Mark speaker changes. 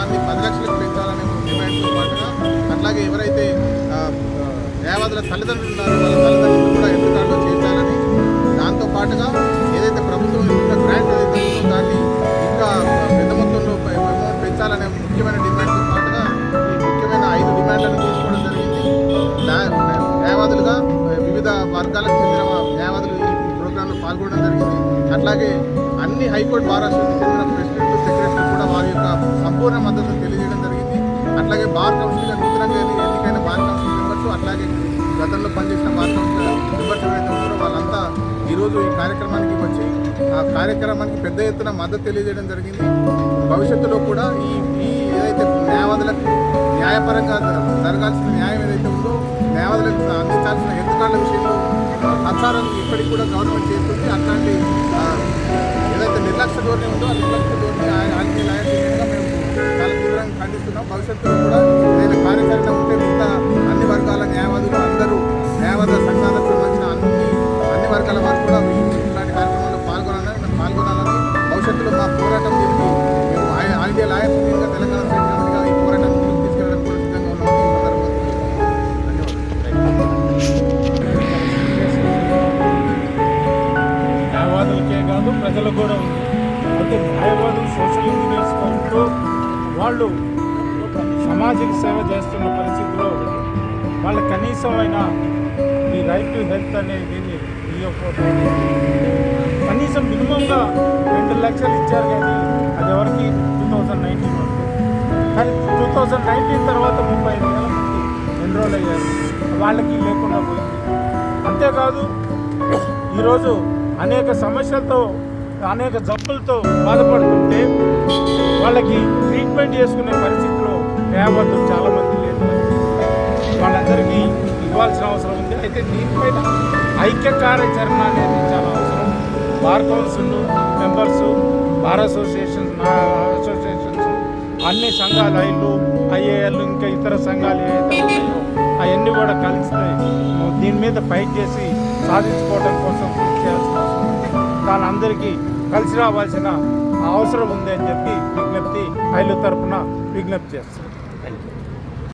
Speaker 1: దాన్ని 10 లక్షలకు పెంచాలనే డిమాండ్తో పాటుగా అట్లాగే ఎవరైతే న్యాయవాదుల తల్లిదండ్రులు ఉన్నారో వాళ్ళ తల్లిదండ్రులు కూడా హెల్త్ కార్డులో చేర్చాలని, దాంతోపాటుగా ఏదైతే ప్రభుత్వం ఇస్తున్న గ్రాంట్ ఏదైతే ఉందో దాన్ని ఇంకా పెద్ద మొత్తంలో అమౌంట్ పెంచాలనే ముఖ్యమైన డిమాండ్తో పాటుగా ఈ ముఖ్యమైన 5 డిమాండ్లను తీసుకోవడం జరిగింది. న్యాయవాదులుగా వివిధ వర్గాలకు చెందిన న్యాయవాదులు ఈ ప్రోగ్రాంలో పాల్గొనడం జరిగింది. అట్లాగే అన్ని హైకోర్టు బార్ అసోసియేషన్ చెందిన ప్రెసిడెంట్, సెక్రటరీ కూడా వారి యొక్క సంపూర్ణ మద్దతును తెలియజేయడం జరిగింది. అట్లాగే బార్ కౌన్సిల్గా నూతనంగా ఎన్నికైన బార్ కౌన్సిల్ మెంబర్స్, అట్లాగే గతంలో పనిచేసిన బార్ కౌన్సిల్ మెంబర్స్ ఎవరైతే ఉన్నారో వాళ్ళంతా ఈరోజు ఈ కార్యక్రమానికి వచ్చి ఆ కార్యక్రమానికి పెద్ద ఎత్తున మద్దతు తెలియజేయడం జరిగింది. భవిష్యత్తులో కూడా ఈ ఏదైతే న్యాయవాదులకు న్యాయపరంగా జరగాల్సిన న్యాయం ఏదైతే ఉందో, న్యాయవాదులకు అందించాల్సిన హెల్త్ కార్డుల విషయంలో ప్రచారం ఇప్పటికి కూడా గవర్నమెంట్ చేస్తుంది. అట్లాంటి ఏదైతే నిర్లక్ష్య ధోరణి ఉందో ఆ నిర్లక్ష్య ధోరణి ఆర్టీ లాయర్స్ యూనియన్గా మేము చాలా తీవ్రంగా ఖండిస్తున్నాం. భవిష్యత్తులో కూడా ఏదైనా కార్యాచరణ ఉంటే మిగతా అన్ని వర్గాల న్యాయవాదులు అందరూ న్యాయవాద సంఘాలకు సంబంధించిన అన్ని వర్గాల వారు కూడా ఇలాంటి కార్యక్రమంలో పాల్గొనాలని, భవిష్యత్తులో మా పోరాటం దీనికి మేము ఆర్టీ లాయర్స్ యూనియన్గా తెలంగాణ స్టేట్ కమిటీగా ఈ పోరాటం ముందుకు తీసుకెళ్ళడానికి కూడా సిద్ధంగా ఉన్నాము. ఈ సందర్భంగా
Speaker 2: న్యాయవాదులకే కాదు ప్రజలకు కూడా ఉంది. అంటే న్యాయవాదులు సోషల్ ఇంజనీర్స్ ఉంటూ వాళ్ళు సమాజానికి సేవ చేస్తున్న పరిస్థితిలో వాళ్ళ కనీసమైన ఈ రైట్ టు హెల్త్ అనేది ఇవ్వకపోతే కనీసం మినిమంగా 2 లక్షలు ఇచ్చారు. కానీ అది ఎవరికి 2019 వరకు, కానీ 2019 తర్వాత 35,000 మంది ఎన్రోల్ అయ్యారు. వాళ్ళకి లేకుండా పోయింది. అంతేకాదు ఈరోజు అనేక సమస్యలతో అనేక జబ్బులతో బాధపడుతుంటే వాళ్ళకి ట్రీట్మెంట్ చేసుకునే పరిస్థితిలో న్యాయవాదులు చాలామంది లేదు. వాళ్ళందరికీ ఇవ్వాల్సిన అవసరం ఉంది. అయితే దీనిపైన ఐక్య కార్యాచరణ అనేది చాలా అవసరం. Bar council members, bar associations, అన్ని సంఘాలు, ఐఏఎల్ ఇంకా ఇతర సంఘాలు ఏవైతే ఉన్నాయో అవన్నీ కూడా కలిసి దీని మీద ఫైట్ చేసి సాధించుకోవడం కోసం కృషి చేయాల్సిన అవసరం ఉంది. దాని అందరికీ కలిసి రావాల్సిన అవసరం ఉంది అని చెప్పి ఐలు తరఫున విజ్ఞప్తి చేస్తాం.